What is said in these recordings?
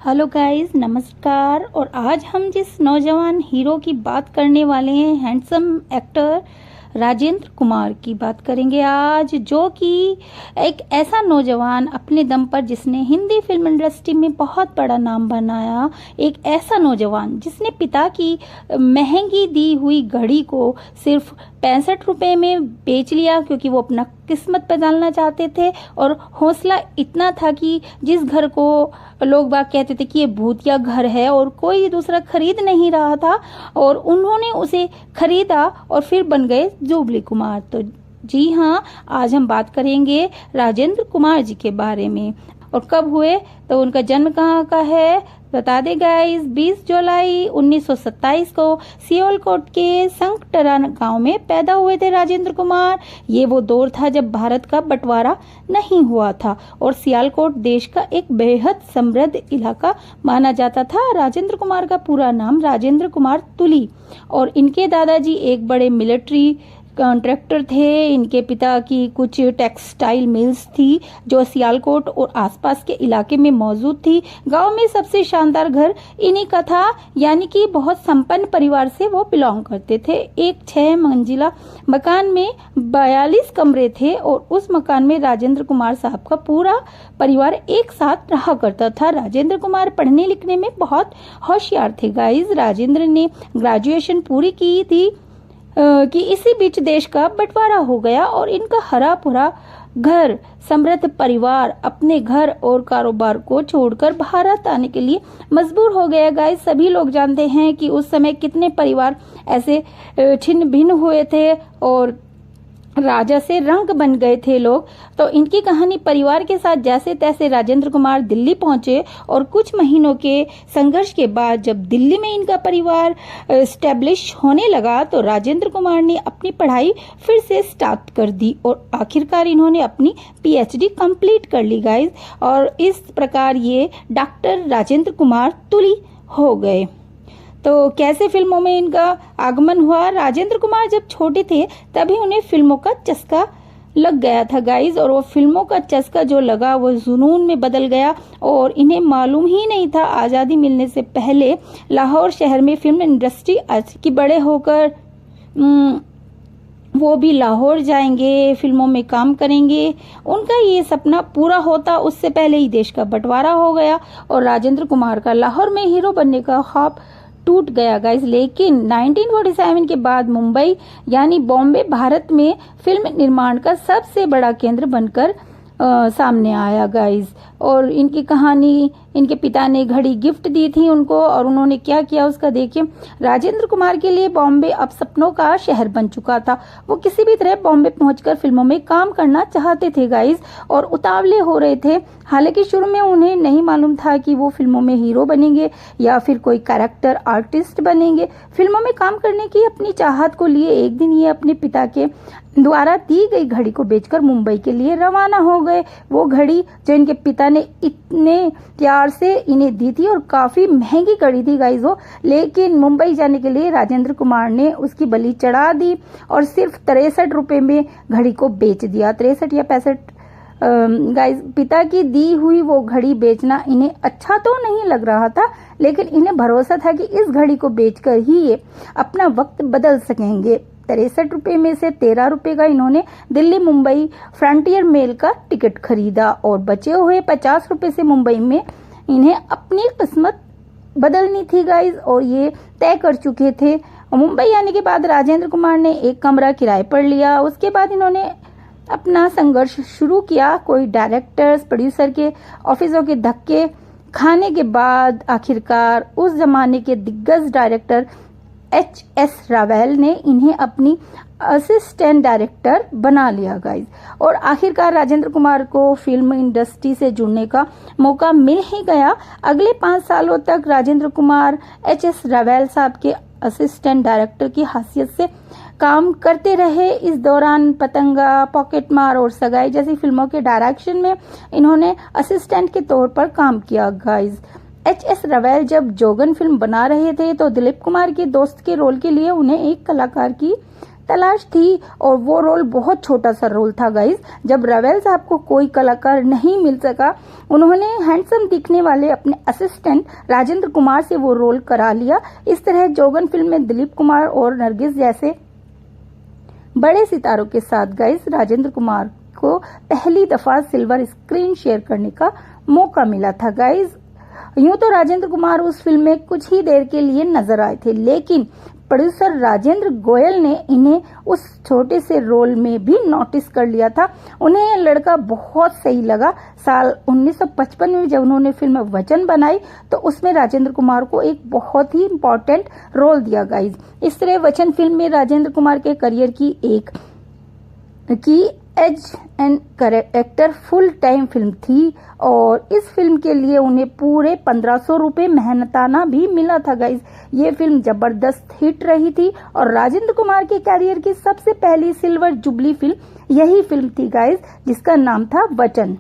Hello guys, नमस्कार। और आज हम जिस नौजवान हीरो की बात करने वाले हैं, हैंडसम एक्टर राजेंद्र कुमार की बात करेंगे आज, जो कि एक ऐसा नौजवान अपने दम पर जिसने हिंदी फिल्म इंडस्ट्री में बहुत बड़ा नाम बनाया। एक ऐसा नौजवान जिसने पिता की महंगी दी हुई घड़ी को सिर्फ 65 रुपए में बेच लिया, क्योंकि वो अपना किस्मत बदलना चाहते थे। और हौसला इतना था कि जिस घर को लोग बाग कहते थे कि ये भूतिया घर है और कोई दूसरा खरीद नहीं रहा था, और उन्होंने उसे खरीदा और फिर बन गए जुबली कुमार। तो जी हाँ, आज हम बात करेंगे राजेंद्र कुमार जी के बारे में। और कब हुए, तो उनका जन्म कहाँ का है बता दे गाइस। 20 जुलाई 1927 को सियालकोट के संकटरा गांव में पैदा हुए थे राजेंद्र कुमार। ये वो दौर था जब भारत का बंटवारा नहीं हुआ था और सियालकोट देश का एक बेहद समृद्ध इलाका माना जाता था। राजेंद्र कुमार का पूरा नाम राजेंद्र कुमार तुली, और इनके दादाजी एक बड़े मिलिट्री कॉन्ट्रैक्टर थे। इनके पिता की कुछ टेक्सटाइल मिल्स थी जो सियालकोट और आसपास के इलाके में मौजूद थी। गांव में सबसे शानदार घर इन्हीं का था, यानी कि बहुत संपन्न परिवार से वो बिलोंग करते थे। एक 6 मंजिला मकान में 42 कमरे थे और उस मकान में राजेंद्र कुमार साहब का पूरा परिवार एक साथ रहा करता था। राजेंद्र कुमार पढ़ने लिखने में बहुत होशियार थे गाइस। राजेंद्र ने ग्रेजुएशन पूरी की थी कि इसी बीच देश का बंटवारा हो गया और इनका हरा भरा घर, समृद्ध परिवार अपने घर और कारोबार को छोड़कर भारत आने के लिए मजबूर हो गया। गाइस, सभी लोग जानते हैं कि उस समय कितने परिवार ऐसे छिन्न भिन्न हुए थे और राजा से रंग बन गए थे लोग। तो इनकी कहानी परिवार के साथ जैसे तैसे राजेंद्र कुमार दिल्ली पहुंचे और कुछ महीनों के संघर्ष के बाद जब दिल्ली में इनका परिवार स्टैब्लिश होने लगा, तो राजेंद्र कुमार ने अपनी पढ़ाई फिर से स्टार्ट कर दी और आखिरकार इन्होंने अपनी पीएचडी कंप्लीट कर ली गाइस। और इस प्रकार ये डॉक्टर राजेंद्र कुमार तुली हो गए। तो कैसे फिल्मों में इनका आगमन हुआ। राजेंद्र कुमार जब छोटे थे तभी उन्हें फिल्मों का चस्का लग गया था गाइस, और वो फिल्मों का चस्का जो लगा वो जुनून में बदल गया। और इन्हें मालूम ही नहीं था आज़ादी मिलने से पहले लाहौर शहर में फिल्म इंडस्ट्री कि बड़े होकर वो भी लाहौर जाएंगे, फिल्मों में काम करेंगे। उनका ये सपना पूरा होता उससे पहले ही देश का बंटवारा हो गया और राजेंद्र कुमार का लाहौर में हीरो बनने का ख्वाब टूट गया गाइस। लेकिन 1947 के बाद मुंबई यानी बॉम्बे भारत में फिल्म निर्माण का सबसे बड़ा केंद्र बनकर सामने आया गाइस। और इनकी कहानी, इनके पिता ने घड़ी गिफ्ट दी थी उनको और उन्होंने क्या किया उसका देखिए। राजेंद्र कुमार के लिए बॉम्बे अब सपनों का शहर बन चुका था। वो किसी भी तरह बॉम्बे पहुंचकर फिल्मों में काम करना चाहते थे गाइस और उतावले हो रहे थे। हालांकि शुरू में उन्हें नहीं मालूम था कि वो फिल्मों में हीरो बनेंगे या फिर कोई कैरेक्टर आर्टिस्ट बनेंगे। फिल्मों में काम करने की अपनी चाहत को लिए एक दिन ये अपने पिता के द्वारा दी गई घड़ी को बेचकर मुंबई के लिए रवाना हो गए। वो घड़ी जो इनके पिता ने इतने प्यार से इन्हें दी थी और काफी महंगी घड़ी थी गाइस वो, लेकिन मुंबई जाने के लिए राजेंद्र कुमार ने उसकी बलि चढ़ा दी और सिर्फ 63 रुपए में घड़ी को बेच दिया। 63 या 65 गाइस। पिता की दी हुई वो घड़ी बेचना इन्हें अच्छा तो नहीं लग रहा था, लेकिन इन्हें भरोसा था कि इस घड़ी को बेचकर ही ये अपना वक्त बदल सकेंगे। 63 रुपए में से 13 रुपए का इन्होंने दिल्ली मुंबई फ्रंटियर मेल का टिकट खरीदा और बचे हुए 50 रुपए से मुंबई में इन्हें अपनी किस्मत बदलनी थी गाइस, और ये तय कर चुके थे। मुंबई आने के बाद राजेंद्र कुमार ने एक कमरा किराए पर लिया। उसके बाद इन्होंने अपना संघर्ष शुरू किया। कोई डायरेक्टर्स, प्रोड्यूसर के ऑफिसों के धक्के खाने के बाद आखिरकार उस जमाने के दिग्गज डायरेक्टर एच.एस. रावल ने इन्हें अपनी असिस्टेंट डायरेक्टर बना लिया गाइस। और आखिरकार राजेंद्र कुमार को फिल्म इंडस्ट्री से जुड़ने का मौका मिल ही गया। अगले 5 सालों तक राजेंद्र कुमार एच.एस. रावल साहब के असिस्टेंट डायरेक्टर की हैसियत से काम करते रहे। इस दौरान पतंगा, पॉकेटमार और सगाई जैसी फिल्मों के डायरेक्शन में इन्होंने असिस्टेंट के तौर पर काम किया गाइस। एच.एस. रावल जब जोगन फिल्म बना रहे थे तो दिलीप कुमार के दोस्त के रोल के लिए उन्हें एक कलाकार की तलाश थी और वो रोल बहुत छोटा सा रोल था गाइज। जब रवेल साहब को कोई कलाकार नहीं मिल सका, उन्होंने हैंडसम दिखने वाले अपने असिस्टेंट राजेंद्र कुमार से वो रोल करा लिया। इस तरह जोगन फिल्म में दिलीप कुमार और नरगिस जैसे बड़े सितारों के साथ गाइज राजेंद्र कुमार को पहली दफा सिल्वर स्क्रीन शेयर करने का मौका मिला था गाइज। यूं तो राजेंद्र कुमार उस फिल्म में कुछ ही देर के लिए नजर आए थे, लेकिन प्रोड्यूसर राजेंद्र गोयल ने इन्हें उस छोटे से रोल में भी नोटिस कर लिया था। उन्हें यह लड़का बहुत सही लगा। साल 1955 में जब उन्होंने फिल्म वचन बनाई तो उसमें राजेंद्र कुमार को एक बहुत ही इम्पोर्टेंट रोल दिया गाइज। इस तरह वचन फिल्म में राजेंद्र कुमार के करियर की as and actor full time film थी और इस फिल्म के लिए उन्हें पूरे 1500 रुपए मेहनताना भी मिला था गाइज। ये फिल्म जबरदस्त हिट रही थी और राजेंद्र कुमार के कैरियर की सबसे पहली सिल्वर जुबली फिल्म यही फिल्म थी गाइज, जिसका नाम था वचन।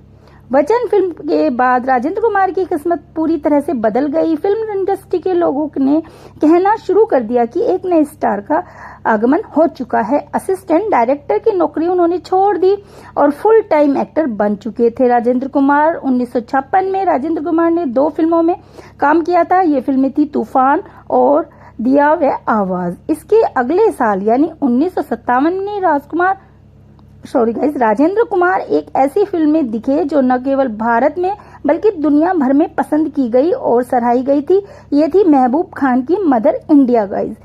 वचन फिल्म के बाद राजेंद्र कुमार की किस्मत पूरी तरह से बदल गई। फिल्म इंडस्ट्री के लोगों ने कहना शुरू कर दिया कि एक नए स्टार का आगमन हो चुका है। असिस्टेंट डायरेक्टर की नौकरी उन्होंने छोड़ दी और फुल टाइम एक्टर बन चुके थे राजेंद्र कुमार। 1956 में राजेंद्र कुमार ने 2 फिल्मों में काम किया था। ये फिल्में थी तूफान और दिया व आवाज। इसके अगले साल यानी 1957 में राजेंद्र कुमार एक ऐसी फिल्म में दिखे जो न केवल भारत में बल्कि दुनिया भर में पसंद की गई और सराही गई थी। ये थी महबूब खान की मदर इंडिया गाइज।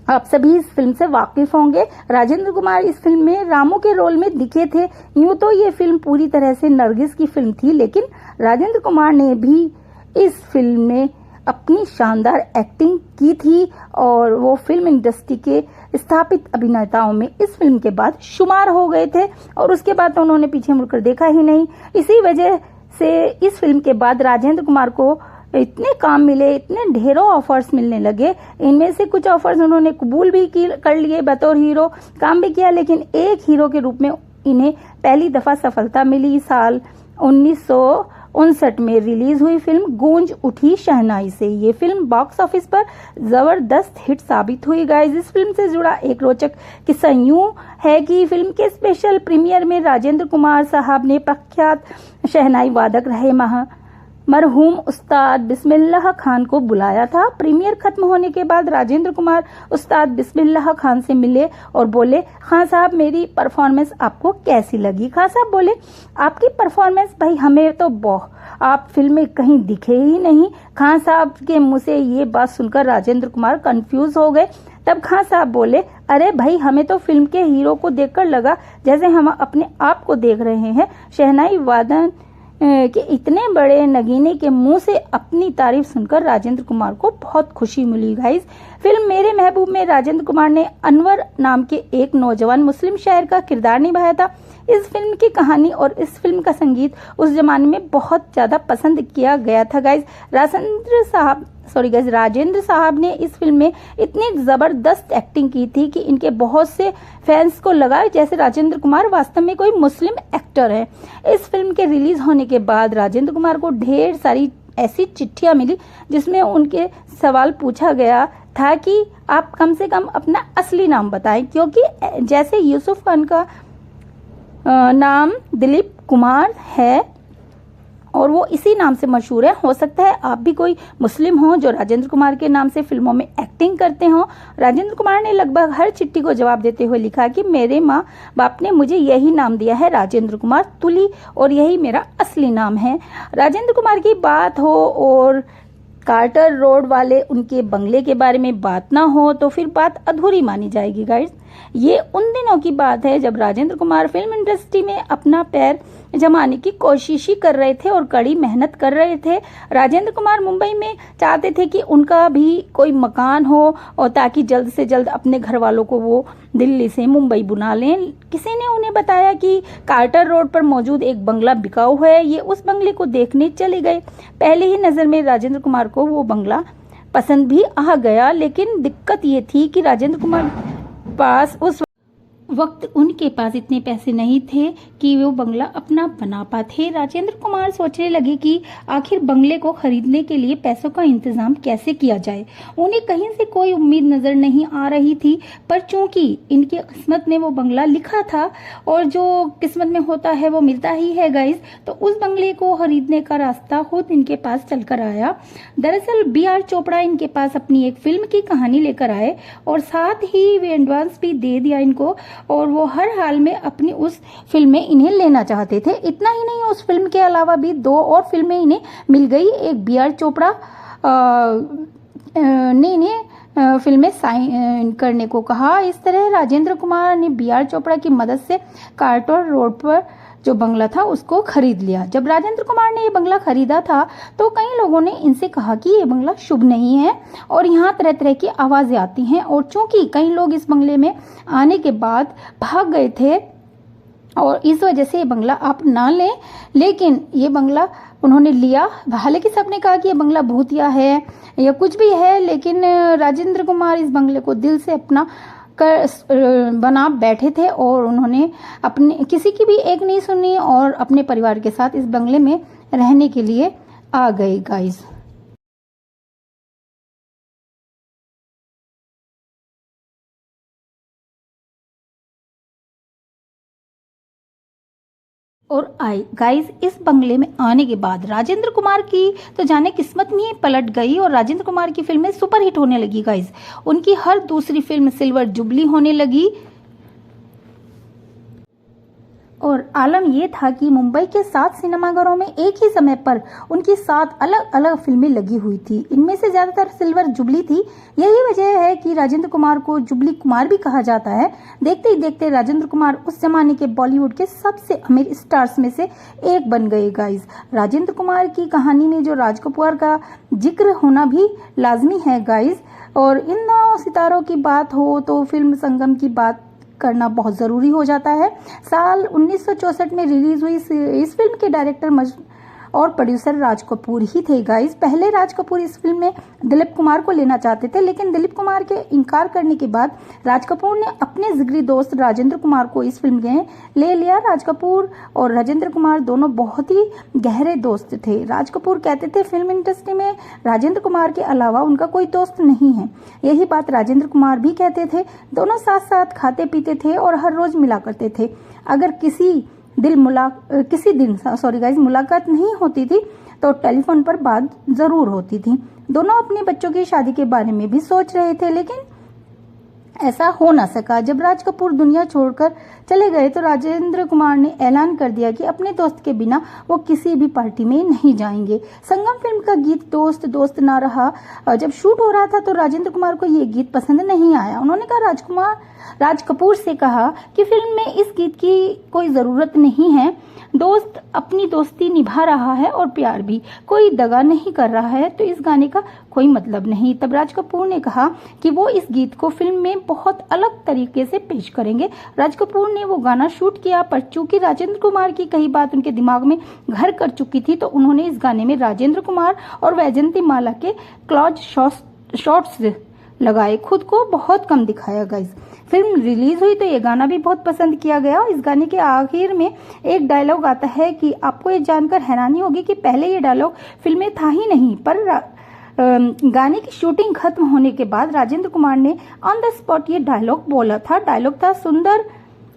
आप सभी इस फिल्म से वाकिफ होंगे। राजेंद्र कुमार इस फिल्म में रामू के रोल में दिखे थे। यूं तो ये फिल्म पूरी तरह से नरगिस की फिल्म थी, लेकिन राजेंद्र कुमार ने भी इस फिल्म में अपनी शानदार एक्टिंग की थी और वो फिल्म इंडस्ट्री के स्थापित अभिनेताओं में इस फिल्म के बाद शुमार हो गए थे और उसके बाद तो उन्होंने पीछे मुड़कर देखा ही नहीं। इसी वजह से इस फिल्म के बाद राजेंद्र कुमार को इतने काम मिले, इतने ढेरों ऑफर्स मिलने लगे। इनमें से कुछ ऑफर्स उन्होंने कबूल भी कर लिए, बतौर हीरो काम भी किया, लेकिन एक हीरो के रूप में इन्हें पहली दफा सफलता मिली। साल 1959 में रिलीज हुई फिल्म गूंज उठी शहनाई से। ये फिल्म बॉक्स ऑफिस पर जबरदस्त हिट साबित हुई गाइस। इस फिल्म से जुड़ा एक रोचक किस्सा यूं है कि फिल्म के स्पेशल प्रीमियर में राजेंद्र कुमार साहब ने प्रख्यात शहनाई वादक रहे मरहूम उस्ताद बिस्मिल्लाह खान को बुलाया था। प्रीमियर खत्म होने के बाद राजेंद्र कुमार उस्ताद बिस्मिल्लाह खान से मिले और बोले, खान साहब मेरी परफॉर्मेंस आपको कैसी लगी? खान साहब बोले, आपकी परफॉर्मेंस भाई हमें तो आप फिल्म में कहीं दिखे ही नहीं। खान साहब के मुंह से ये बात सुनकर राजेंद्र कुमार कंफ्यूज हो गए। तब खान साहब बोले, अरे भाई हमें तो फिल्म के हीरो को देखकर लगा जैसे हम अपने आप को देख रहे हैं। शहनाई वादन कि इतने बड़े नगीने के मुंह से अपनी तारीफ सुनकर राजेंद्र कुमार को बहुत खुशी मिली गाइस। फिल्म मेरे महबूब में राजेंद्र कुमार ने अनवर नाम के एक नौजवान मुस्लिम शायर का किरदार निभाया था। इस फिल्म की कहानी और इस फिल्म का संगीत उस जमाने में बहुत ज्यादा पसंद किया गया था गाइस। राजेंद्र साहब ने इस फिल्म में इतनी जबरदस्त एक्टिंग की थी कि इनके बहुत से फैंस को लगा जैसे राजेंद्र कुमार वास्तव में कोई मुस्लिम एक्टर है। इस फिल्म के रिलीज होने के बाद राजेंद्र कुमार को ढेर सारी ऐसी चिट्ठियां मिली जिसमें उनके सवाल पूछा गया था कि आप कम से कम अपना असली नाम बताएं, क्योंकि जैसे यूसुफ खान का नाम दिलीप कुमार है और वो इसी नाम से मशहूर है। हो सकता है आप भी कोई मुस्लिम हो जो राजेंद्र कुमार के नाम से फिल्मों में एक्टिंग करते हो। राजेंद्र कुमार ने लगभग हर चिट्ठी को जवाब देते हुए लिखा कि मेरे माँ बाप ने मुझे यही नाम दिया है, राजेंद्र कुमार तुली, और यही मेरा असली नाम है। राजेंद्र कुमार की बात हो और कार्टर रोड वाले उनके बंगले के बारे में बात ना हो तो फिर बात अधूरी मानी जाएगी गाइस। ये उन दिनों की बात है जब राजेंद्र कुमार फिल्म इंडस्ट्री में अपना पैर जमाने की कोशिश ही कर रहे थे और कड़ी मेहनत कर रहे थे। राजेंद्र कुमार मुंबई में चाहते थे कि उनका भी कोई मकान हो और ताकि जल्द से जल्द अपने घर वालों को वो दिल्ली से मुंबई बुला लें। किसी ने उन्हें बताया कि कार्टर रोड पर मौजूद एक बंगला बिकाऊ है। ये उस बंगले को देखने चले गए। पहले ही नजर में राजेंद्र कुमार को वो बंगला पसंद भी आ गया, लेकिन दिक्कत ये थी कि राजेंद्र कुमार पास वक्त उनके पास इतने पैसे नहीं थे कि वो बंगला अपना बना पाते। राजेंद्र कुमार सोचने लगे कि आखिर बंगले को खरीदने के लिए पैसों का इंतजाम कैसे किया जाए। उन्हें कहीं से कोई उम्मीद नजर नहीं आ रही थी, पर चूंकि इनकी किस्मत में वो बंगला लिखा था और जो किस्मत में होता है वो मिलता ही है गाइस, तो उस बंगले को खरीदने का रास्ता खुद इनके पास चलकर आया। दरअसल B.R. चोपड़ा इनके पास अपनी एक फिल्म की कहानी लेकर आए और साथ ही वे एडवांस भी दे दिया इनको, और वो हर हाल में अपनी उस फिल्म में इन्हें लेना चाहते थे। इतना ही नहीं, उस फिल्म के अलावा भी 2 और फिल्में इन्हें मिल गई। एक B.R. चोपड़ा ने इन्हें फिल्में साइन करने को कहा। इस तरह राजेंद्र कुमार ने B.R. चोपड़ा की मदद से कार्टर रोड पर जो बंगला था उसको खरीद लिया। जब राजेंद्र कुमार ने ये बंगला खरीदा था तो कई लोगों ने इनसे कहा कि ये बंगला शुभ नहीं है और यहाँ तरह तरह की आवाजें आती हैं, और चूंकि कई लोग इस बंगले में आने के बाद भाग गए थे और इस वजह से ये बंगला आप ना लें, लेकिन ये बंगला उन्होंने लिया। हालांकि सबने कहा कि ये बंगला भूतिया है या कुछ भी है, लेकिन राजेंद्र कुमार इस बंगले को दिल से अपना बना बैठे थे और उन्होंने अपने किसी की भी एक नहीं सुनी और अपने परिवार के साथ इस बंगले में रहने के लिए आ गए गाइस। और आए गाइस, इस बंगले में आने के बाद राजेंद्र कुमार की तो जाने किस्मत में ही पलट गई और राजेंद्र कुमार की फिल्में सुपरहिट होने लगी गाइस। उनकी हर दूसरी फिल्म सिल्वर जुबली होने लगी और आलम यह था कि मुंबई के 7 सिनेमाघरों में एक ही समय पर उनकी 7 अलग अलग फिल्में लगी हुई थी। इनमें से ज्यादातर सिल्वर जुबली थी। यही वजह है कि राजेंद्र कुमार को जुबली कुमार भी कहा जाता है। देखते ही देखते राजेंद्र कुमार उस जमाने के बॉलीवुड के सबसे अमीर स्टार्स में से एक बन गए गाइस। राजेंद्र कुमार की कहानी में जो राज कपूर का जिक्र होना भी लाजमी है गाइस, और इन दोनों सितारों की बात हो तो फिल्म संगम की बात करना बहुत जरूरी हो जाता है। साल 1964 में रिलीज हुई इस फिल्म के डायरेक्टर और प्रोड्यूसर राज कपूर ही थे गाइस। पहले राज कपूर इस फिल्म में दिलीप कुमार को लेना चाहते थे, लेकिन दिलीप कुमार के इनकार करने के बाद राज कपूर ने अपने जिगरी दोस्त राजेंद्र कुमार को इस फिल्म में ले लिया। राज कपूर और राजेंद्र कुमार दोनों बहुत ही गहरे दोस्त थे। राज कपूर कहते थे फिल्म इंडस्ट्री में राजेंद्र कुमार के अलावा उनका कोई दोस्त नहीं है। यही बात राजेंद्र कुमार भी कहते थे। दोनों साथ साथ खाते पीते थे और हर रोज मिला करते थे। अगर किसी दिन मुलाकात नहीं होती थी तो टेलीफोन पर बात जरूर होती थी। दोनों अपने बच्चों की शादी के बारे में भी सोच रहे थे, लेकिन ऐसा हो ना सका। जब राज कपूर दुनिया छोड़कर चले गए तो राजेंद्र कुमार ने ऐलान कर दिया कि अपने दोस्त के बिना वो किसी भी पार्टी में नहीं जाएंगे। संगम फिल्म का गीत दोस्त दोस्त ना रहा जब शूट हो रहा था तो राजेंद्र कुमार को ये गीत पसंद नहीं आया। उन्होंने कहा राज कपूर से कहा कि फिल्म में इस गीत की कोई जरूरत नहीं है। दोस्त अपनी दोस्ती निभा रहा है और प्यार भी, कोई दगा नहीं कर रहा है, तो इस गाने का कोई मतलब नहीं। तब राज कपूर ने कहा कि वो इस गीत को फिल्म में बहुत अलग तरीके से पेश करेंगे। राज कपूर ने वो गाना शूट किया, पर चूंकि राजेंद्र कुमार की कई बात उनके दिमाग में घर कर चुकी थी तो उन्होंने इस गाने में राजेंद्र कुमार और वैजयंती माला के क्लॉज शॉट्स लगाए, खुद को बहुत कम दिखाया गाइस। फिल्म रिलीज हुई तो ये गाना भी बहुत पसंद किया गया। इस गाने के आखिर में एक डायलॉग आता है कि आपको ये जानकर हैरानी होगी कि पहले ये डायलॉग फिल्म में था ही नहीं, पर गाने की शूटिंग खत्म होने के बाद राजेंद्र कुमार ने ऑन द स्पॉट ये डायलॉग बोला था। डायलॉग था, सुंदर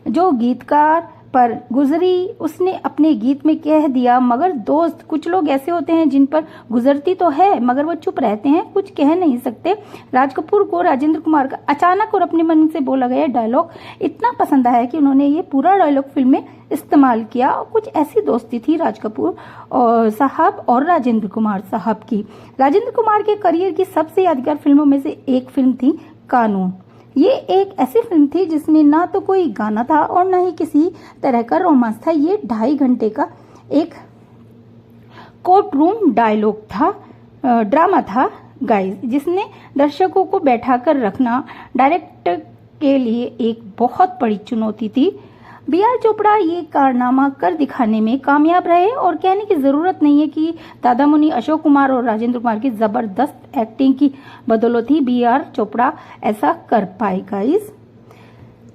जो गीतकार पर गुजरी उसने अपने गीत में कह दिया, मगर दोस्त कुछ लोग ऐसे होते हैं जिन पर गुजरती तो है मगर वो चुप रहते हैं, कुछ कह नहीं सकते। राज कपूर को राजेंद्र कुमार का अचानक और अपने मन से बोला गया डायलॉग इतना पसंद आया कि उन्होंने ये पूरा डायलॉग फिल्म में इस्तेमाल किया। कुछ ऐसी दोस्ती थी राज कपूर और साहब और राजेंद्र कुमार साहब की। राजेंद्र कुमार के करियर की सबसे यादगार फिल्मों में से एक फिल्म थी कानून। ये एक ऐसी फिल्म थी जिसमें ना तो कोई गाना था और ना ही किसी तरह का रोमांस था। ये 2.5 घंटे का एक कोर्ट रूम डायलॉग था, ड्रामा था गाइस, जिसने दर्शकों को बैठाकर रखना डायरेक्टर के लिए एक बहुत बड़ी चुनौती थी। B.R. चोपड़ा ये कारनामा कर दिखाने में कामयाब रहे और कहने की जरूरत नहीं है कि दादा मुनि अशोक कुमार और राजेंद्र कुमार की जबरदस्त एक्टिंग की बदौलत ही B.R. चोपड़ा ऐसा कर पाए गाइस।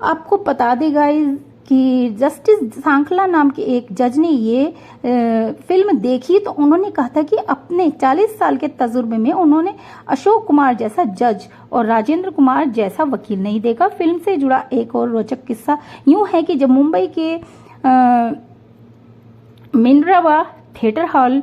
आपको बता दें गाइस कि जस्टिस सांखला नाम के एक जज ने ये फिल्म देखी तो उन्होंने कहा था कि अपने 40 साल के तजुर्बे में उन्होंने अशोक कुमार जैसा जज और राजेंद्र कुमार जैसा वकील नहीं देखा। फिल्म से जुड़ा एक और रोचक किस्सा यूं है कि जब मुंबई के मिनरावा थिएटर हॉल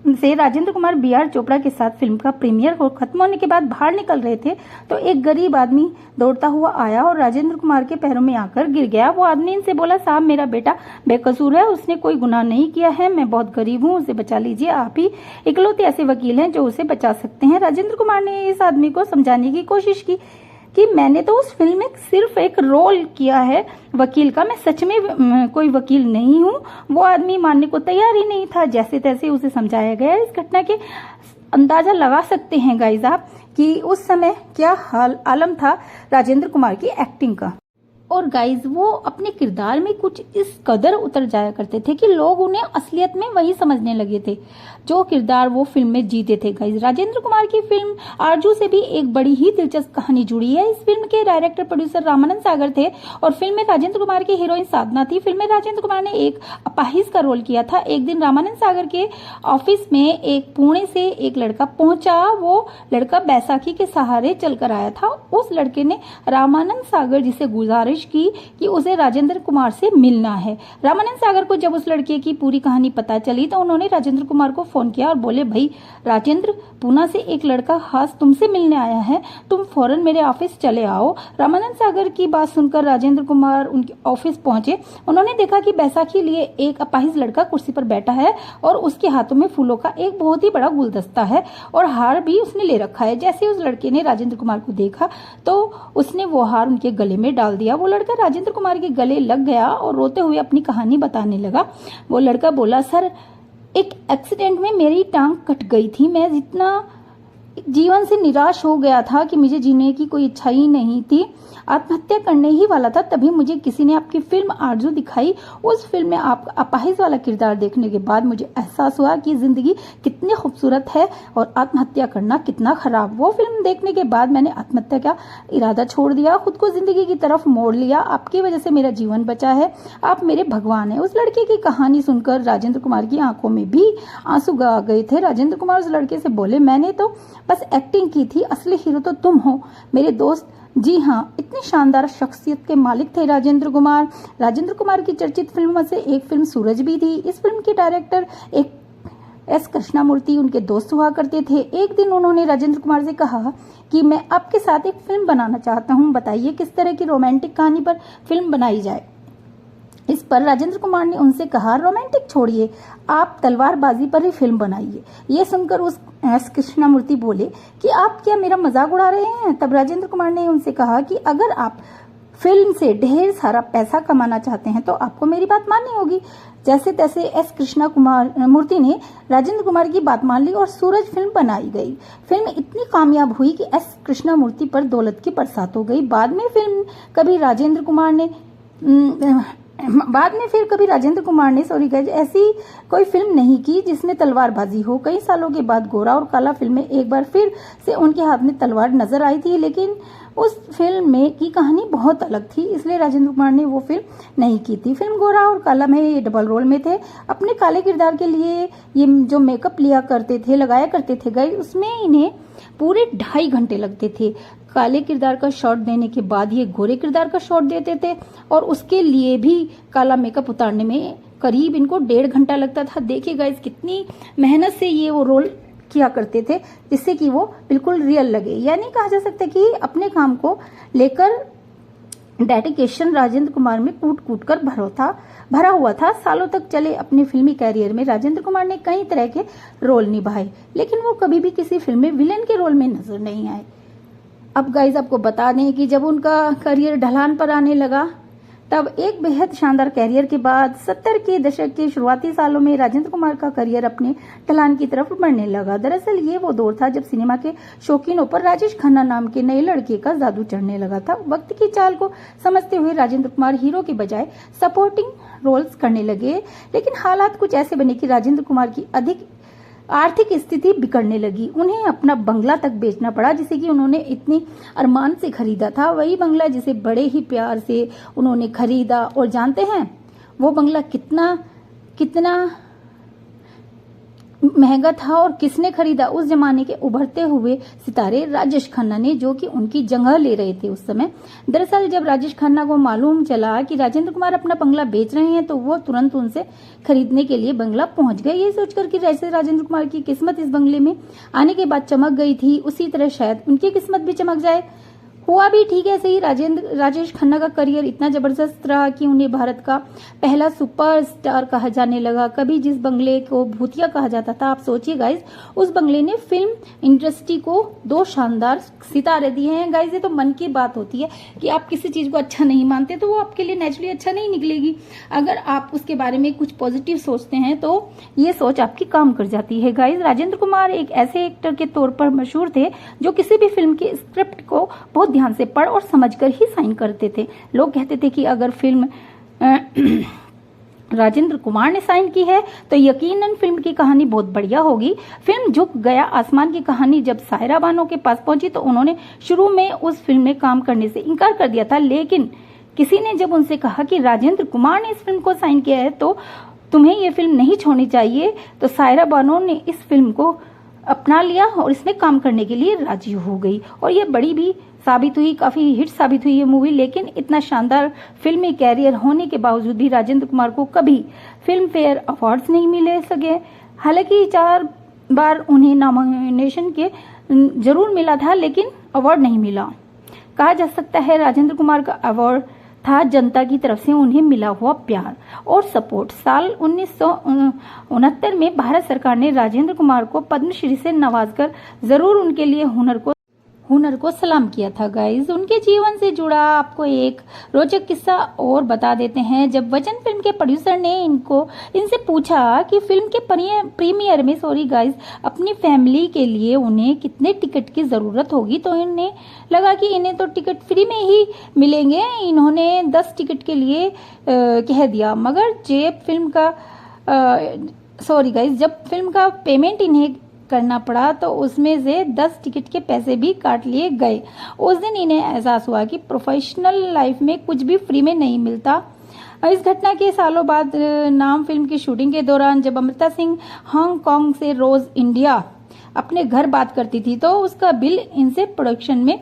से राजेंद्र कुमार बी.आर. चोपड़ा के साथ फिल्म का प्रीमियर खत्म होने के बाद बाहर निकल रहे थे तो एक गरीब आदमी दौड़ता हुआ आया और राजेंद्र कुमार के पैरों में आकर गिर गया। वो आदमी इनसे बोला, साहब मेरा बेटा बेकसूर है, उसने कोई गुनाह नहीं किया है, मैं बहुत गरीब हूँ, उसे बचा लीजिए, आप ही इकलौते ऐसे वकील हैं जो उसे बचा सकते हैं। राजेंद्र कुमार ने इस आदमी को समझाने की कोशिश की कि मैंने तो उस फिल्म में सिर्फ एक रोल किया है वकील का, मैं सच में कोई वकील नहीं हूँ। वो आदमी मानने को तैयार ही नहीं था। जैसे तैसे उसे समझाया गया। इस घटना के अंदाजा लगा सकते हैं गाइस आप कि उस समय क्या आलम था राजेंद्र कुमार की एक्टिंग का। और गाइज वो अपने किरदार में कुछ इस कदर उतर जाया करते थे कि लोग उन्हें असलियत में वही समझने लगे थे जो किरदार वो फिल्म में जीते थे। गाइज राजेंद्र कुमार की फिल्म आरजू से भी एक बड़ी ही दिलचस्प कहानी जुड़ी है। इस फिल्म के डायरेक्टर प्रोड्यूसर रामानंद सागर थे और फिल्म में राजेंद्र कुमार की हीरोइन साधना थी। फिल्म में राजेंद्र कुमार ने एक अपाहिज का रोल किया था। एक दिन रामानंद सागर के ऑफिस में एक पुणे से एक लड़का पहुंचा। वो लड़का बैसाखी के सहारे चलकर आया था। उस लड़के ने रामानंद सागर जी से गुजारिश की कि उसे राजेंद्र कुमार से मिलना है। रामानंद सागर को जब उस लड़के की पूरी कहानी पता चली तो उन्होंने राजेंद्र कुमार को फोन किया और बोले, भाई राजेंद्र, पूना से एक लड़का खास तुमसे मिलने आया है, तुम फौरन मेरे ऑफिस चले आओ। रामानंद सागर की बात सुनकर राजेंद्र कुमार उनके ऑफिस पहुंचे। उन्होंने देखा कि बैसाखी लिए एक अपाहिज लड़का कुर्सी पर बैठा है और उसके हाथों में फूलों का एक बहुत ही बड़ा गुलदस्ता है और हार भी उसने ले रखा है। जैसे उस लड़के ने राजेंद्र कुमार को देखा तो उसने वो हार उनके गले में डाल दिया। वो लड़का राजेंद्र कुमार के गले लग गया और रोते हुए अपनी कहानी बताने लगा। वो लड़का बोला, सर एक एक्सीडेंट में मेरी टांग कट गई थी, मैं जितना जीवन से निराश हो गया था कि मुझे जीने की कोई इच्छा ही नहीं थी, आत्महत्या करने ही वाला था, तभी मुझे किसी ने आपकी फिल्म आरजू दिखाई। उस फिल्म में आप अपाहिज वाला किरदार देखने के बाद मुझे एहसास हुआ कि जिंदगी कितनी खूबसूरत है और आत्महत्या करना कितना खराब। वो फिल्म देखने के बाद मैंने आत्महत्या का इरादा छोड़ दिया, खुद को जिंदगी की तरफ मोड़ लिया। आपकी वजह से मेरा जीवन बचा है, आप मेरे भगवान हैं। उस लड़के की कहानी सुनकर राजेंद्र कुमार की आंखों में भी आंसू आ गए थे। राजेंद्र कुमार उस लड़के से बोले, मैंने तो बस एक्टिंग की थी, असली हीरो तो तुम हो मेरे दोस्त। जी हाँ, इतनी शानदार शख्सियत के मालिक थे राजेंद्र कुमार। राजेंद्र कुमार की चर्चित फिल्मों से एक फिल्म सूरज भी थी। इस फिल्म के डायरेक्टर एक एस कृष्णामूर्ति उनके दोस्त हुआ करते थे। एक दिन उन्होंने राजेंद्र कुमार से कहा कि मैं आपके साथ एक फिल्म बनाना चाहता हूँ, बताइए किस तरह की रोमांटिक कहानी पर फिल्म बनाई जाए। इस पर राजेंद्र कुमार ने उनसे कहा, रोमांटिक छोड़िए, आप तलवारबाजी पर ही फिल्म बनाइए। ये सुनकर उस एस कृष्णामूर्ति बोले कि आप क्या मेरा मजाक उड़ा रहे हैं। तब राजेंद्र कुमार ने उनसे कहा कि अगर आप फिल्म से ढेर सारा पैसा कमाना चाहते हैं तो आपको मेरी बात माननी होगी। जैसे तैसे एस कृष्णा कुमार मूर्ति ने राजेंद्र कुमार की बात मान ली और सूरज फिल्म बनाई गई। फिल्म इतनी कामयाब हुई कि एस कृष्णा मूर्ति पर दौलत की बरसात हो गई। बाद में फिर कभी राजेंद्र कुमार ने ऐसी कोई फिल्म नहीं की जिसमें तलवारबाजी हो। कई सालों के बाद गोरा और काला फिल्म में एक बार फिर से उनके हाथ में तलवार नजर आई थी, लेकिन उस फिल्म में की कहानी बहुत अलग थी, इसलिए राजेंद्र कुमार ने वो फिल्म नहीं की थी। फिल्म गोरा और काला में ये डबल रोल में थे। अपने काले किरदार के लिए ये जो मेकअप लगाया करते थे गए, उसमें इन्हें पूरे 2.5 घंटे लगते थे। काले किरदार का शॉट देने के बाद ये गोरे किरदार का शॉट देते थे और उसके लिए भी काला मेकअप उतारने में करीब इनको 1.5 घंटा लगता था। देखिए गाइस कितनी मेहनत से ये वो रोल किया करते थे जिससे कि वो बिल्कुल रियल लगे। यानी कहा जा सकता है कि अपने काम को लेकर डेडिकेशन राजेंद्र कुमार में कूट कूट कर भरा हुआ था। सालों तक चले अपने फिल्मी कैरियर में राजेंद्र कुमार ने कई तरह के रोल निभाए, लेकिन वो कभी भी किसी फिल्म में विलेन के रोल में नजर नहीं आए। अब गाइज आपको बता दें कि जब उनका करियर ढलान पर आने लगा तब एक बेहद शानदार कैरियर के बाद 70 के दशक के शुरुआती सालों में राजेंद्र कुमार का करियर अपने ढलान की तरफ बढ़ने लगा। दरअसल ये वो दौर था जब सिनेमा के शौकीनों पर राजेश खन्ना नाम के नए लड़के का जादू चढ़ने लगा था। वक्त की चाल को समझते हुए राजेंद्र कुमार हीरो के बजाय सपोर्टिंग रोल्स करने लगे, लेकिन हालात कुछ ऐसे बने कि राजेंद्र कुमार की अधिक आर्थिक स्थिति बिगड़ने लगी। उन्हें अपना बंगला तक बेचना पड़ा जिसे कि उन्होंने इतनी अरमान से खरीदा था। वही बंगला जिसे बड़े ही प्यार से उन्होंने खरीदा। और जानते हैं वो बंगला कितना कितना महंगा था और किसने खरीदा? उस जमाने के उभरते हुए सितारे राजेश खन्ना ने, जो कि उनकी जगह ले रहे थे उस समय। दरअसल जब राजेश खन्ना को मालूम चला कि राजेंद्र कुमार अपना बंगला बेच रहे हैं तो वो तुरंत उनसे खरीदने के लिए बंगला पहुंच गए, ये सोचकर कि जैसे राजेंद्र कुमार की किस्मत इस बंगले में आने के बाद चमक गई थी उसी तरह शायद उनकी किस्मत भी चमक जाए। हुआ भी ठीक है सही। राजेश खन्ना का करियर इतना जबरदस्त रहा कि उन्हें भारत का पहला सुपरस्टार कहा जाने लगा। कभी जिस बंगले को भूतिया कहा जाता था, आप सोचिए गाइस, उस बंगले ने फिल्म इंडस्ट्री को 2 शानदार सितारे दिए हैं। गाइस ये तो मन की बात होती है कि आप किसी चीज को अच्छा नहीं मानते तो वो आपके लिए नेचुरली अच्छा नहीं निकलेगी। अगर आप उसके बारे में कुछ पॉजिटिव सोचते हैं तो ये सोच आपकी काम कर जाती है। गाइस राजेंद्र कुमार एक ऐसे एक्टर के तौर पर मशहूर थे जो किसी भी फिल्म के स्क्रिप्ट को बहुत ध्यान से पढ़ और समझकर ही साइन करते थे। लोग कहते थे कि अगर फिल्म राजेंद्र कुमार ने साइन की है तो यकीनन फिल्म की कहानी बहुत बढ़िया होगी। फिल्म झुक गया आसमान की कहानी जब सायरा बानो के पास पहुंची तो उन्होंने शुरू में उस फिल्म में काम करने से इनकार कर दिया था, लेकिन किसी ने जब उनसे कहा कि राजेंद्र कुमार ने इस फिल्म को साइन किया है तो तुम्हें ये फिल्म नहीं छोड़नी चाहिए, तो सायरा बानो ने इस फिल्म को अपना लिया और इसमें काम करने के लिए राजी हो गई। और ये बड़ी भी साबित हुई, काफी हिट साबित हुई ये मूवी। लेकिन इतना शानदार फिल्मी कैरियर होने के बावजूद भी राजेंद्र कुमार को कभी फिल्म फेयर अवार्ड्स नहीं मिले सके। हालांकि 4 बार उन्हें नॉमिनेशन के जरूर मिला था लेकिन अवार्ड नहीं मिला। कहा जा सकता है राजेंद्र कुमार का अवार्ड था जनता की तरफ से उन्हें मिला हुआ प्यार और सपोर्ट। साल 1969 में भारत सरकार ने राजेंद्र कुमार को पद्मश्री से नवाजकर जरूर उनके लिए हुनर को सलाम किया था। गाइस उनके जीवन से जुड़ा आपको एक रोचक किस्सा और बता देते हैं। जब वचन फिल्म के प्रोड्यूसर ने इनसे पूछा कि फिल्म के प्रीमियर में अपनी फैमिली के लिए उन्हें कितने टिकट की जरूरत होगी तो इन्हें लगा कि इन्हें तो टिकट फ्री में ही मिलेंगे। इन्होंने 10 टिकट के लिए कह दिया, मगर जब फिल्म का पेमेंट इन्हें करना पड़ा तो उसमें से 10 टिकट के पैसे भी काट लिए गए। उस दिन इन्हें एहसास हुआ कि प्रोफेशनल लाइफ में कुछ भी फ्री में नहीं मिलता। इस घटना के सालों बाद नाम फिल्म की शूटिंग के दौरान जब अमृता सिंह हांगकांग से रोज इंडिया अपने घर बात करती थी तो उसका बिल इनसे प्रोडक्शन में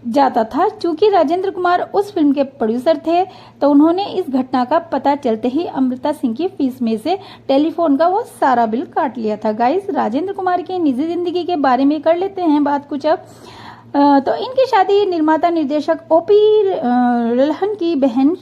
जाता था। चूंकि राजेंद्र कुमार उस फिल्म के प्रोड्यूसर थे तो उन्होंने इस घटना का पता चलते ही अमृता सिंह की फीस में से टेलीफोन का वो सारा बिल काट लिया था। गाइस राजेंद्र कुमार की निजी जिंदगी के बारे में कर लेते हैं बात कुछ अब। तो इनकी शादी निर्माता निर्देशक ओपी रल्हन की बहन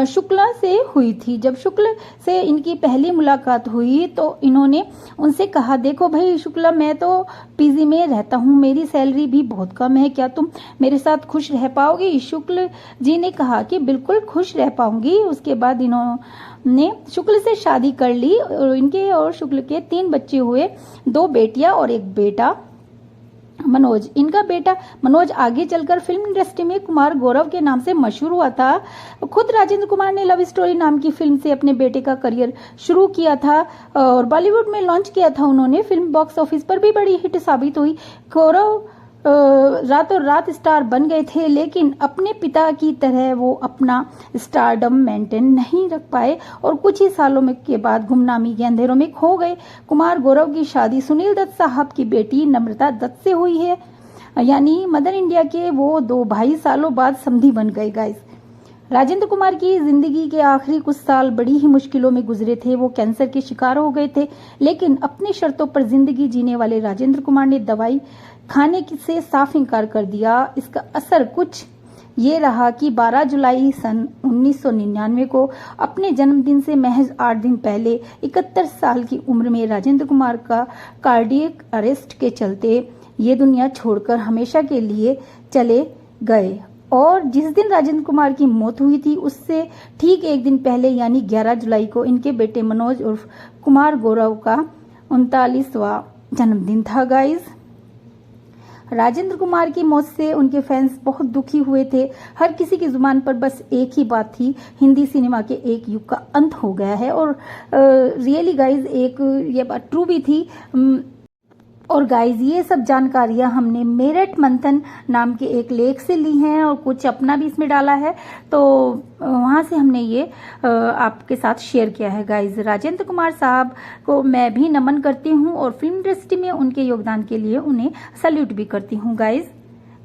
शुक्ला से हुई थी। जब शुक्ल से इनकी पहली मुलाकात हुई तो इन्होंने उनसे कहा, देखो भाई शुक्ला, मैं तो पीजी में रहता हूँ, मेरी सैलरी भी बहुत कम है, क्या तुम मेरे साथ खुश रह पाओगी? शुक्ल जी ने कहा कि बिल्कुल खुश रह पाऊंगी। उसके बाद इन्होंने शुक्ल से शादी कर ली और इनके और शुक्ल के 3 बच्चे हुए, 2 बेटियां और 1 बेटा मनोज। इनका बेटा मनोज आगे चलकर फिल्म इंडस्ट्री में कुमार गौरव के नाम से मशहूर हुआ था। खुद राजेंद्र कुमार ने लव स्टोरी नाम की फिल्म से अपने बेटे का करियर शुरू किया था और बॉलीवुड में लॉन्च किया था उन्होंने। फिल्म बॉक्स ऑफिस पर भी बड़ी हिट साबित हुई। गौरव रातों रात स्टार बन गए थे, लेकिन अपने पिता की तरह वो अपना स्टारडम मेंटेन नहीं रख पाए और कुछ ही सालों में के बाद गुमनामी के अंधेरों में खो गए। कुमार गौरव की शादी सुनील दत्त साहब की बेटी नम्रता दत्त से हुई है, यानी मदर इंडिया के वो 2 भाई सालों बाद समधी बन गए। गाइस राजेंद्र कुमार की जिंदगी के आखिरी कुछ साल बड़ी ही मुश्किलों में गुजरे थे। वो कैंसर के शिकार हो गए थे, लेकिन अपनी शर्तों पर जिंदगी जीने वाले राजेंद्र कुमार ने दवाई खाने से साफ इनकार कर दिया। इसका असर कुछ ये रहा कि 12 जुलाई सन 1999 को अपने जन्मदिन से महज 8 दिन पहले 71 साल की उम्र में राजेंद्र कुमार का कार्डियक अरेस्ट के चलते ये दुनिया छोड़कर हमेशा के लिए चले गए। और जिस दिन राजेंद्र कुमार की मौत हुई थी उससे ठीक 1 दिन पहले यानी 11 जुलाई को इनके बेटे मनोज उर्फ कुमार गौरव का 39वां जन्मदिन था। गाइस राजेंद्र कुमार की मौत से उनके फैंस बहुत दुखी हुए थे। हर किसी की जुबान पर बस एक ही बात थी, हिंदी सिनेमा के एक युग का अंत हो गया है। और रियली गाइज ये बात ट्रू भी थी। और गाइज ये सब जानकारियां हमने मेरठ मंथन नाम के एक लेख से ली हैं और कुछ अपना भी इसमें डाला है, तो वहां से हमने ये आपके साथ शेयर किया है। गाइज राजेंद्र कुमार साहब को मैं भी नमन करती हूं और फिल्म इंडस्ट्री में उनके योगदान के लिए उन्हें सैल्यूट भी करती हूं। गाइज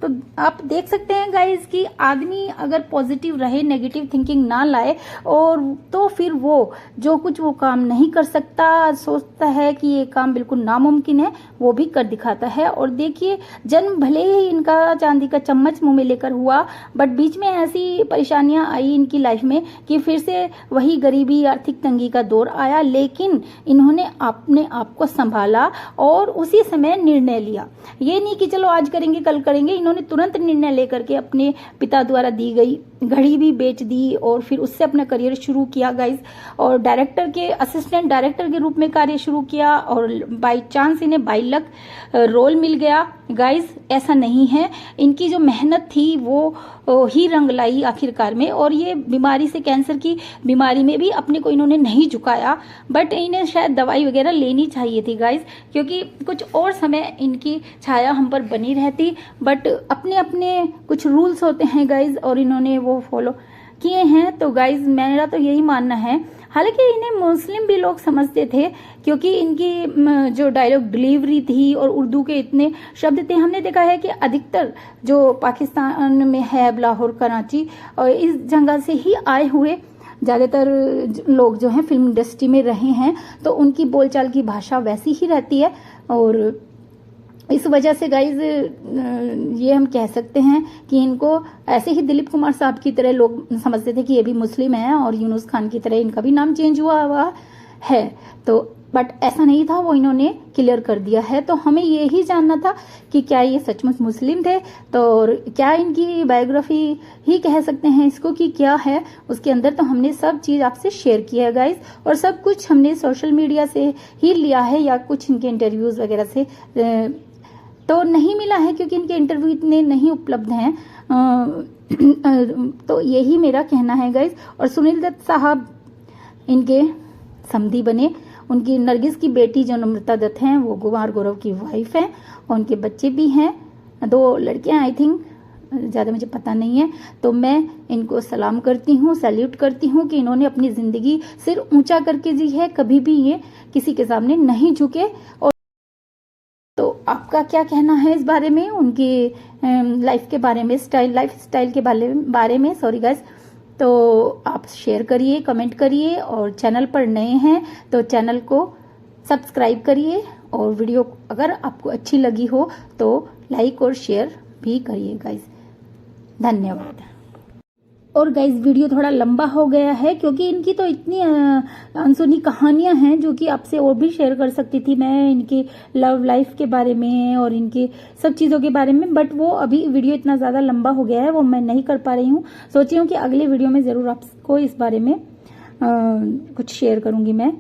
तो आप देख सकते हैं गाइज कि आदमी अगर पॉजिटिव रहे, नेगेटिव थिंकिंग ना लाए, और तो फिर वो जो कुछ वो काम नहीं कर सकता, सोचता है कि ये काम बिल्कुल नामुमकिन है, वो भी कर दिखाता है। और देखिए जन्म भले ही इनका चांदी का चम्मच मुंह में लेकर हुआ, बट बीच में ऐसी परेशानियां आई इनकी लाइफ में कि फिर से वही गरीबी, आर्थिक तंगी का दौर आया, लेकिन इन्होंने अपने आप को संभाला और उसी समय निर्णय लिया। ये नहीं कि चलो आज करेंगे कल करेंगे, इन्होंने तुरंत निर्णय लेकर के अपने पिता द्वारा दी गई घड़ी भी बेच दी और फिर उससे अपना करियर शुरू किया गाइज। और डायरेक्टर के असिस्टेंट डायरेक्टर के रूप में कार्य शुरू किया और बाई चांस इन्हें 22 लाख रोल मिल गया। गाइज ऐसा नहीं है, इनकी जो मेहनत थी वो ही रंग लाई आखिरकार में। और ये बीमारी से, कैंसर की बीमारी में भी अपने को इन्होंने नहीं झुकाया, बट इन्हें शायद दवाई वगैरह लेनी चाहिए थी गाइज, क्योंकि कुछ और समय इनकी छाया हम पर बनी रहती। बट अपने अपने कुछ रूल्स होते हैं गाइज और इन्होंने वो फॉलो किए हैं। तो गाइज मेरा तो यही मानना है, हालांकि इन्हें मुस्लिम भी लोग समझते थे क्योंकि इनकी जो डायलॉग डिलीवरी थी और उर्दू के इतने शब्द थे। हमने देखा है कि अधिकतर जो पाकिस्तान में है, लाहौर, कराची और इस जगह से ही आए हुए ज़्यादातर लोग जो हैं फिल्म इंडस्ट्री में रहे हैं, तो उनकी बोलचाल की भाषा वैसी ही रहती है। और इस वजह से गाइज ये हम कह सकते हैं कि इनको ऐसे ही दिलीप कुमार साहब की तरह लोग समझते थे कि ये भी मुस्लिम है और यूनुस खान की तरह इनका भी नाम चेंज हुआ है। तो बट ऐसा नहीं था, वो इन्होंने क्लियर कर दिया है। तो हमें ये ही जानना था कि क्या ये सचमुच मुस्लिम थे, तो और क्या इनकी बायोग्राफी ही कह सकते हैं इसको कि क्या है उसके अंदर। तो हमने सब चीज़ आपसे शेयर किया है गाइज, और सब कुछ हमने सोशल मीडिया से ही लिया है या कुछ इनके इंटरव्यूज वगैरह से तो नहीं मिला है, क्योंकि इनके इंटरव्यू इतने नहीं उपलब्ध हैं। तो यही मेरा कहना है गाइज। और सुनील दत्त साहब इनके समधी बने, उनकी नरगिस की बेटी जो नम्रता दत्त हैं वो कुमार गौरव की वाइफ हैं और उनके बच्चे भी हैं, 2 लड़कियां आई थिंक, ज़्यादा मुझे पता नहीं है। तो मैं इनको सलाम करती हूँ, सैल्यूट करती हूँ कि इन्होंने अपनी ज़िंदगी सिर ऊंचा करके जी है, कभी भी ये किसी के सामने नहीं झुके। और तो आपका क्या कहना है इस बारे में, उनकी लाइफ के बारे में, लाइफ स्टाइल के बारे में सॉरी गाइस। तो आप शेयर करिए, कमेंट करिए, और चैनल पर नए हैं तो चैनल को सब्सक्राइब करिए, और वीडियो अगर आपको अच्छी लगी हो तो लाइक और शेयर भी करिए गाइस। धन्यवाद। और गाइज वीडियो थोड़ा लंबा हो गया है क्योंकि इनकी तो इतनी अनसुनी कहानियां हैं जो कि आपसे और भी शेयर कर सकती थी मैं, इनकी लव लाइफ के बारे में और इनकी सब चीज़ों के बारे में, बट वो अभी वीडियो इतना ज़्यादा लंबा हो गया है, वो मैं नहीं कर पा रही हूँ। सोच रही हूँ कि अगले वीडियो में ज़रूर आपको इस बारे में कुछ शेयर करूँगी मैं।